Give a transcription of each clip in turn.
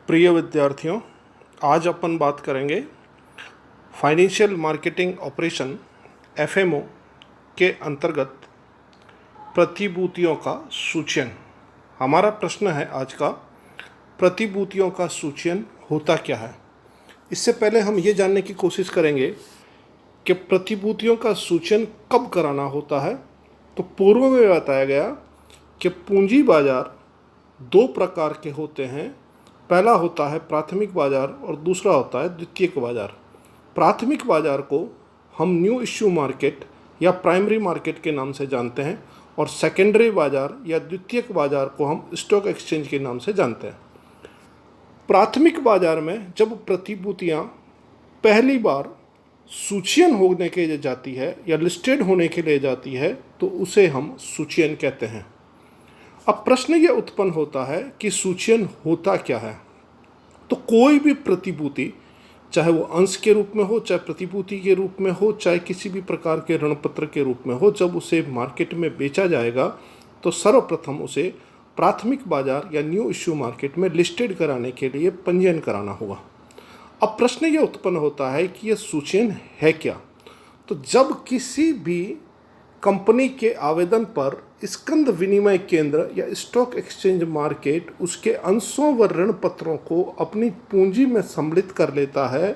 प्रिय विद्यार्थियों, आज अपन बात करेंगे फाइनेंशियल मार्केटिंग ऑपरेशन एफएमओ के अंतर्गत प्रतिभूतियों का सूचन। हमारा प्रश्न है आज का, प्रतिभूतियों का सूचन होता क्या है। इससे पहले हम ये जानने की कोशिश करेंगे कि प्रतिभूतियों का सूचन कब कराना होता है। तो पूर्व में बताया गया कि पूंजी बाजार दो प्रकार के होते हैं। पहला होता है प्राथमिक बाजार और दूसरा होता है द्वितीयक बाजार। प्राथमिक बाजार को हम न्यू इश्यू मार्केट या प्राइमरी मार्केट के नाम से जानते हैं और सेकेंडरी बाजार या द्वितीयक बाजार को हम स्टॉक एक्सचेंज के नाम से जानते हैं। प्राथमिक बाजार में जब प्रतिभूतियां पहली बार सूचीयन होने के लिए जाती है या लिस्टेड होने के लिए जाती है तो उसे हम सूचीयन कहते हैं। अब प्रश्न यह उत्पन्न होता है कि सूचीयन होता क्या है। तो कोई भी प्रतिभूति, चाहे वो अंश के रूप में हो, चाहे प्रतिभूति के रूप में हो, चाहे किसी भी प्रकार के ऋण पत्र के रूप में हो, जब उसे मार्केट में बेचा जाएगा तो सर्वप्रथम उसे प्राथमिक बाजार या न्यू इश्यू मार्केट में लिस्टेड कराने के लिए पंजीयन कराना होगा। अब प्रश्न यह उत्पन्न होता है कि यह सूचीयन है क्या। तो जब किसी भी कंपनी के आवेदन पर स्कंद विनिमय केंद्र या स्टॉक एक्सचेंज मार्केट उसके अंशों व ऋण पत्रों को अपनी पूंजी में सम्मिलित कर लेता है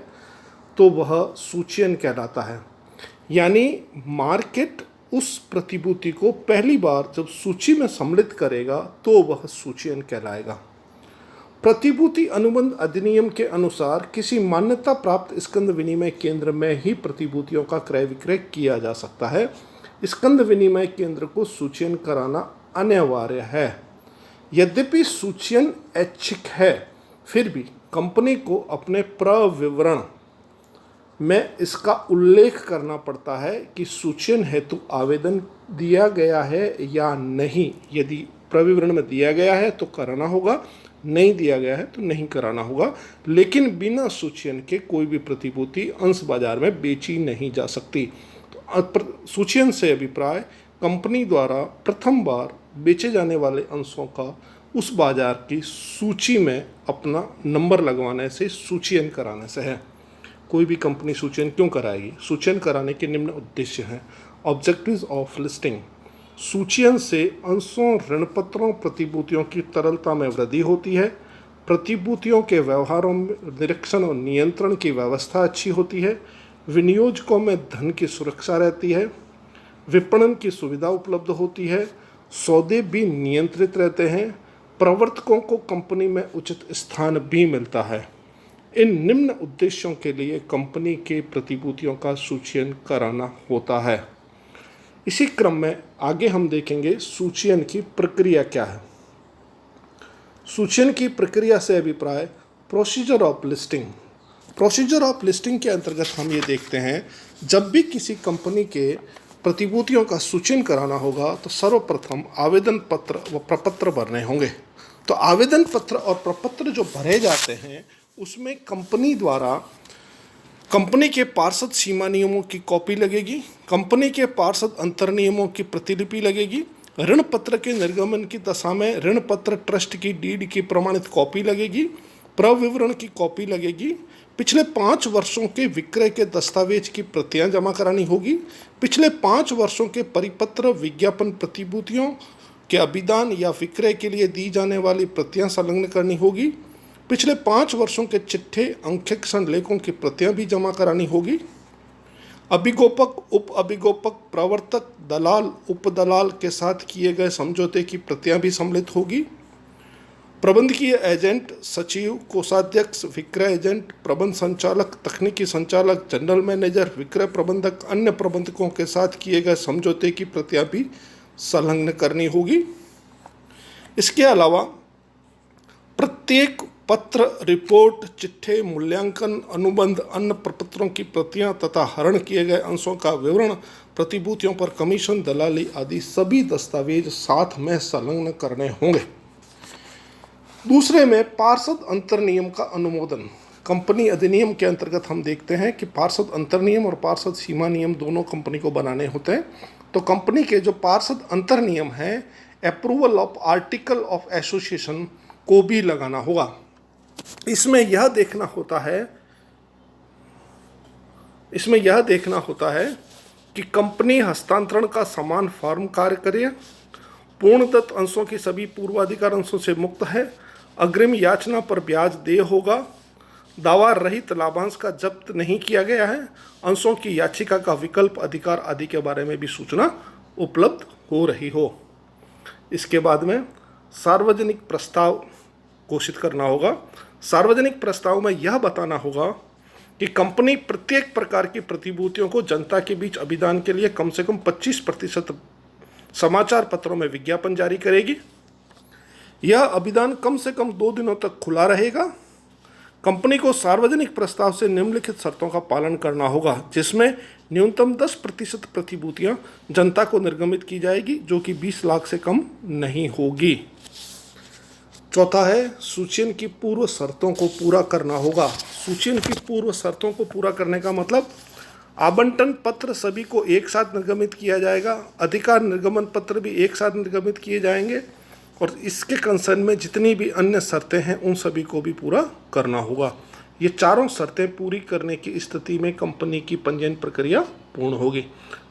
तो वह सूचीयन कहलाता है। यानी मार्केट उस प्रतिभूति को पहली बार जब सूची में सम्मिलित करेगा तो वह सूचीयन कहलाएगा। प्रतिभूति अनुबंध अधिनियम के अनुसार किसी मान्यता प्राप्त स्कंद विनिमय केंद्र में ही प्रतिभूतियों का क्रय विक्रय किया जा सकता है। स्कंद विनिमय केंद्र को सूचीयन कराना अनिवार्य है। यद्यपि सूचीयन ऐच्छिक है, फिर भी कंपनी को अपने प्रविवरण में इसका उल्लेख करना पड़ता है कि सूचीयन हेतु आवेदन दिया गया है या नहीं। यदि प्रविवरण में दिया गया है तो कराना होगा, नहीं दिया गया है तो नहीं कराना होगा। लेकिन बिना सूचीयन के कोई भी प्रतिभूति अंश बाजार में बेची नहीं जा सकती। सूचीयन से अभिप्राय कंपनी द्वारा प्रथम बार बेचे जाने वाले अंशों का उस बाजार की सूची में अपना नंबर लगवाने से, सूचीयन कराने से है। कोई भी कंपनी सूचीयन क्यों कराएगी? सूचीयन कराने के निम्न उद्देश्य हैं। ऑब्जेक्टिव्स ऑफ लिस्टिंग: सूचीयन से अंशों, ऋण पत्रों, प्रतिभूतियों की तरलता में वृद्धि होती है। प्रतिभूतियों के व्यवहारों में निरीक्षण और नियंत्रण की व्यवस्था अच्छी होती है। विनियोजकों में धन की सुरक्षा रहती है। विपणन की सुविधा उपलब्ध होती है। सौदे भी नियंत्रित रहते हैं। प्रवर्तकों को कंपनी में उचित स्थान भी मिलता है। इन निम्न उद्देश्यों के लिए कंपनी के प्रतिभूतियों का सूचीयन कराना होता है। इसी क्रम में आगे हम देखेंगे सूचीयन की प्रक्रिया क्या है। सूचीयन की प्रक्रिया से अभिप्राय procedure of listing. Procedure of listing के अंतर्गत हम ये देखते हैं, जब भी किसी कंपनी के प्रतिभूतियों का सूचीयन कराना होगा तो सर्वप्रथम आवेदन पत्र व प्रपत्र भरने होंगे। तो आवेदन पत्र और प्रपत्र जो भरे जाते हैं उसमें कंपनी द्वारा कंपनी के पार्षद सीमा नियमों की कॉपी लगेगी, कंपनी के पार्षद अंतर नियमों की प्रतिलिपि लगेगी, ऋण पत्र के निर्गमन की दशा में ऋण पत्र ट्रस्ट की डीड की प्रमाणित कॉपी लगेगी, प्रविवरण की कॉपी लगेगी, पिछले 5 वर्षों के विक्रय के दस्तावेज की प्रतियां जमा करानी होगी, पिछले 5 वर्षों के परिपत्र, विज्ञापन, प्रतिभूतियों के अभिदान या विक्रय के लिए दी जाने वाली प्रतियां संलग्न करनी होगी, पिछले 5 वर्षों के चिट्ठे, अंकेक्षण लेखों की प्रतियां भी जमा करानी होगी। अभिगोपक, उप अभिगोपक, प्रवर्तक, दलाल, उपदलाल के साथ किए गए समझौते की प्रतियां भी सम्मिलित होगी। प्रबंधकीय एजेंट, सचिव, कोषाध्यक्ष, विक्रय एजेंट, प्रबंध संचालक, तकनीकी संचालक, जनरल मैनेजर, विक्रय प्रबंधक, अन्य प्रबंधकों के साथ किए गए समझौते की प्रतियां भी संलग्न करनी होगी। इसके अलावा प्रत्येक पत्र, रिपोर्ट, चिट्ठे, मूल्यांकन, अनुबंध, अन्य प्रपत्रों की प्रतियां तथा हरण किए गए अंशों का विवरण, प्रतिभूतियों पर कमीशन, दलाली आदि सभी दस्तावेज साथ में संलग्न करने होंगे। दूसरे में पार्षद अंतर नियम का अनुमोदन। कंपनी अधिनियम के अंतर्गत हम देखते हैं कि पार्षद अंतर नियम और पार्षद सीमा नियम दोनों कंपनी को बनाने होते हैं। तो कंपनी के जो पार्षद अंतर नियम हैं, approval of article of association को भी लगाना होगा। इसमें यह देखना होता है कि कंपनी हस्तांतरण का समान फॉर्म कार्य करे, पूर्णदत्त अंशों की सभी पूर्वाधिकार अंशों से मुक्त है, अग्रिम याचना पर ब्याज देय होगा, दावा रहित लाभांश का जब्त नहीं किया गया है, अंशों की याचिका का विकल्प अधिकार आदि के बारे में भी सूचना उपलब्ध हो रही हो। इसके बाद में सार्वजनिक प्रस्ताव घोषित करना होगा। सार्वजनिक प्रस्ताव में यह बताना होगा कि कंपनी प्रत्येक प्रकार की प्रतिभूतियों को जनता के बीच अभिदान के लिए कम से कम 25% समाचार पत्रों में विज्ञापन जारी करेगी। यह अभिदान कम से कम 2 दिनों तक खुला रहेगा। कंपनी को सार्वजनिक प्रस्ताव से निम्नलिखित शर्तों का पालन करना होगा, जिसमें न्यूनतम 10% प्रतिभूतियां जनता को निर्गमित की जाएगी, जो कि 20 लाख से कम नहीं होगी। चौथा है सूचीन की पूर्व शर्तों को पूरा करना होगा। सूचीन की पूर्व शर्तों को पूरा करने का मतलब आवंटन पत्र सभी को एक साथ निर्गमित किया जाएगा, अधिकार निर्गमन पत्र भी एक साथ निर्गमित किए जाएंगे, और इसके कंसर्न में जितनी भी अन्य शर्तें हैं उन सभी को भी पूरा करना होगा। ये चारों शर्तें पूरी करने की स्थिति में कंपनी की पंजीयन प्रक्रिया पूर्ण होगी।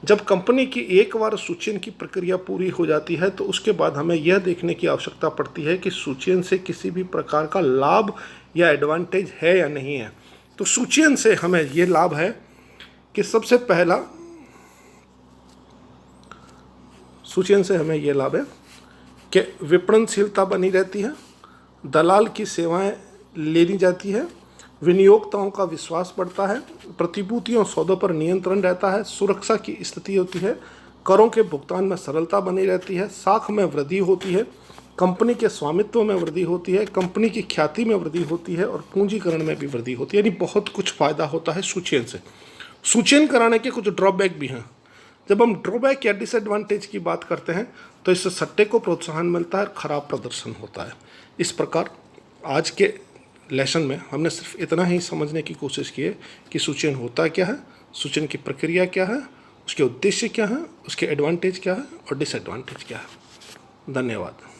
जब कंपनी की एक बार सूचीन की प्रक्रिया पूरी हो जाती है तो उसके बाद हमें यह देखने की आवश्यकता पड़ती है कि सूचीन से किसी भी प्रकार का लाभ या एडवांटेज है या नहीं है। तो सूचीन से हमें ये लाभ है कि सबसे पहला सूचीन से हमें ये लाभ है कि विपणनशीलता बनी रहती है, दलाल की सेवाएं लेनी जाती है, विनियोक्ताओं का विश्वास बढ़ता है, प्रतिभूतियों सौदों पर नियंत्रण रहता है, सुरक्षा की स्थिति होती है, करों के भुगतान में सरलता बनी रहती है, साख में वृद्धि होती है, कंपनी के स्वामित्व में वृद्धि होती है, कंपनी की ख्याति में वृद्धि होती है, और पूंजीकरण में भी वृद्धि होती है। यानी बहुत कुछ फायदा होता है सूचीन से। सूचीन कराने के कुछ ड्रॉबैक भी हैं। जब हम ड्रॉबैक या डिसएडवांटेज की बात करते हैं तो इससे सट्टे को प्रोत्साहन मिलता है, खराब प्रदर्शन होता है। इस प्रकार आज के लेसन में हमने सिर्फ इतना ही समझने की कोशिश की है कि सूचीन होता क्या है, सूचीन की प्रक्रिया क्या है, उसके उद्देश्य क्या है, उसके एडवांटेज क्या है और डिसएडवांटेज क्या है। धन्यवाद।